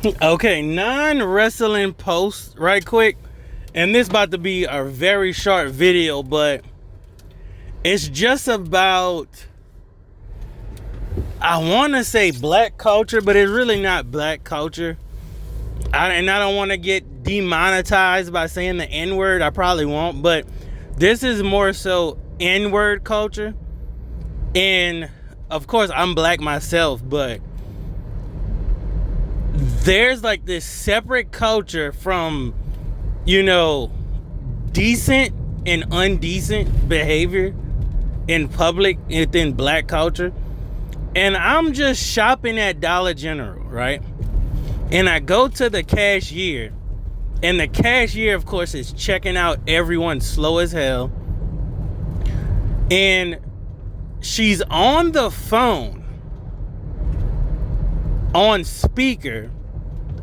Okay, non-wrestling post right quick. And this about to be a very short video, but it's just about, I want to say black culture, but it's really not black culture. And I don't want to get demonetized by saying the N-word. I probably won't, but this is more so N-word culture. And of course, I'm black myself, but there's like this separate culture from, decent and undecent behavior in public within black culture. And I'm just shopping at Dollar General, right? And I go to the cashier, and the cashier, of course, is checking out everyone slow as hell. And she's on the phone, on speaker.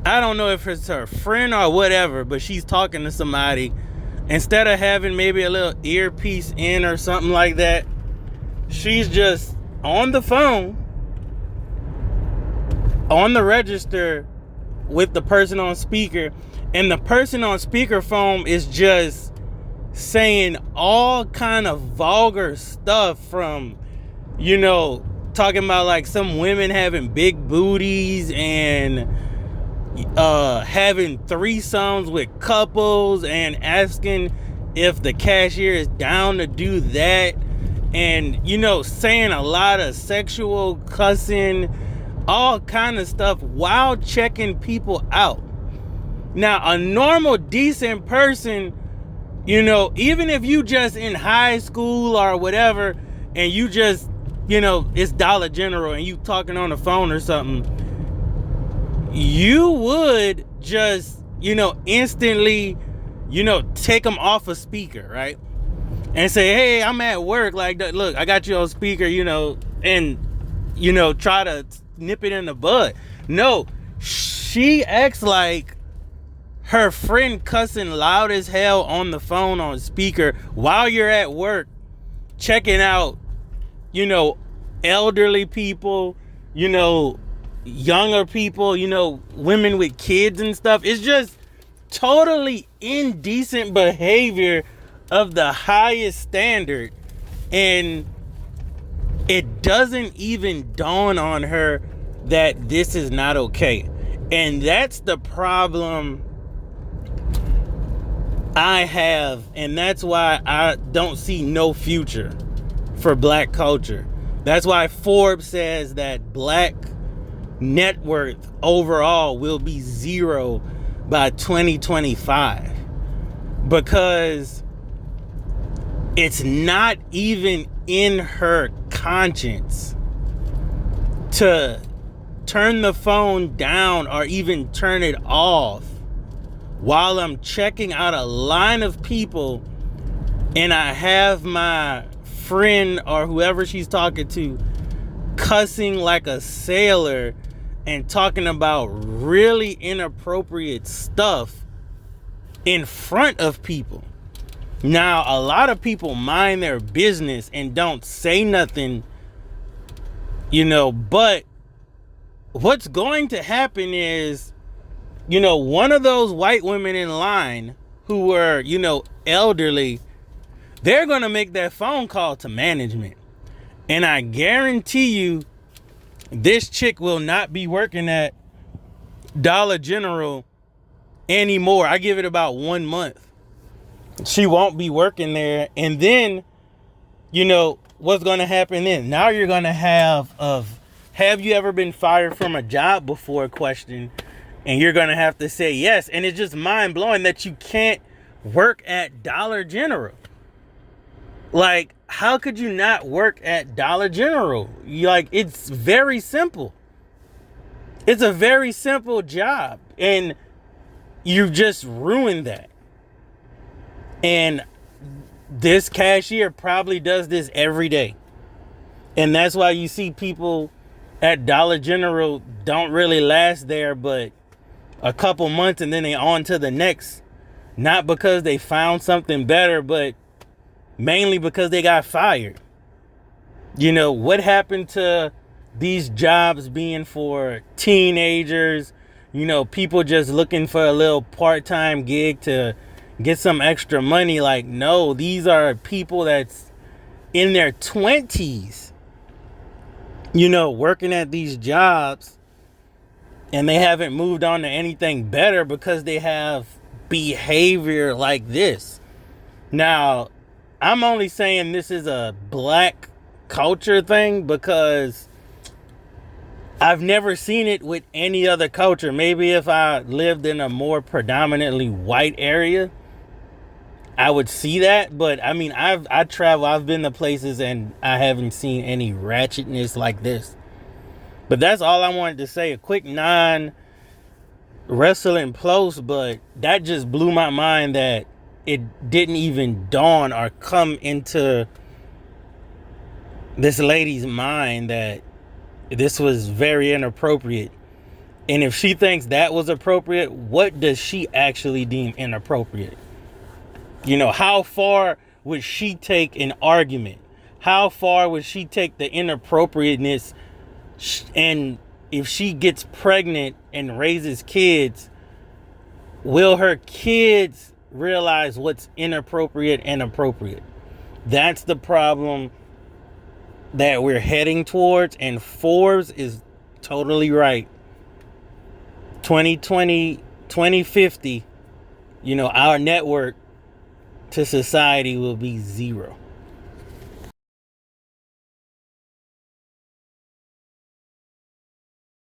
I don't know if it's her friend or whatever, but she's talking to somebody. Instead of having maybe a little earpiece in or something like that, she's just on the phone, on the register with the person on speaker. And the person on speakerphone is just saying all kind of vulgar stuff from, talking about like some women having big booties and having threesomes with couples, and asking if the cashier is down to do that, and saying a lot of sexual cussing, all kind of stuff while checking people out. Now, a normal decent person, even if you just in high school or whatever, and you just it's Dollar General and you talking on the phone or something, you would just, instantly, take them off a speaker, right? And say, hey, I'm at work. Like, look, I got you on speaker, and, try to nip it in the bud. No, she acts like her friend cussing loud as hell on the phone on speaker while you're at work, checking out, elderly people, younger people, women with kids and stuff. It's just totally indecent behavior of the highest standard. And it doesn't even dawn on her that this is not okay. And that's the problem I have. And that's why I don't see no future for black culture. That's why Forbes says that black net worth overall will be 0 by 2025, because it's not even in her conscience to turn the phone down or even turn it off while I'm checking out a line of people, and I have my friend or whoever she's talking to cussing like a sailor and talking about really inappropriate stuff in front of people. Now, a lot of people mind their business and don't say nothing, but what's going to happen is, one of those white women in line who were, elderly, they're going to make that phone call to management. And I guarantee you, this chick will not be working at Dollar General anymore. I give it about 1 month. She won't be working there. And then, what's going to happen then? Now you're going to have you ever been fired from a job before question? And you're going to have to say yes. And it's just mind blowing that you can't work at Dollar General. Like, how could you not work at Dollar General? It's very simple. It's a very simple job. And you just ruined that. And this cashier probably does this every day. And that's why you see people at Dollar General don't really last there but a couple months, and then they on to the next. Not because they found something better, but mainly because they got fired. What happened to these jobs being for teenagers, people just looking for a little part-time gig to get some extra money. Like, no, these are people that's in their 20s, working at these jobs, and they haven't moved on to anything better because they have behavior like this. Now, I'm only saying this is a black culture thing because I've never seen it with any other culture. Maybe if I lived in a more predominantly white area, I would see that. But I mean, I travel, I've been to places, and I haven't seen any ratchetness like this. But that's all I wanted to say. A quick non-wrestling post, but that just blew my mind that it didn't even dawn or come into this lady's mind that this was very inappropriate. And if she thinks that was appropriate, what does she actually deem inappropriate? How far would she take an argument? How far would she take the inappropriateness? And if she gets pregnant and raises kids, will her kids realize what's inappropriate and appropriate? That's the problem that we're heading towards, and Forbes is totally right. 2020, 2050, our network to society will be zero.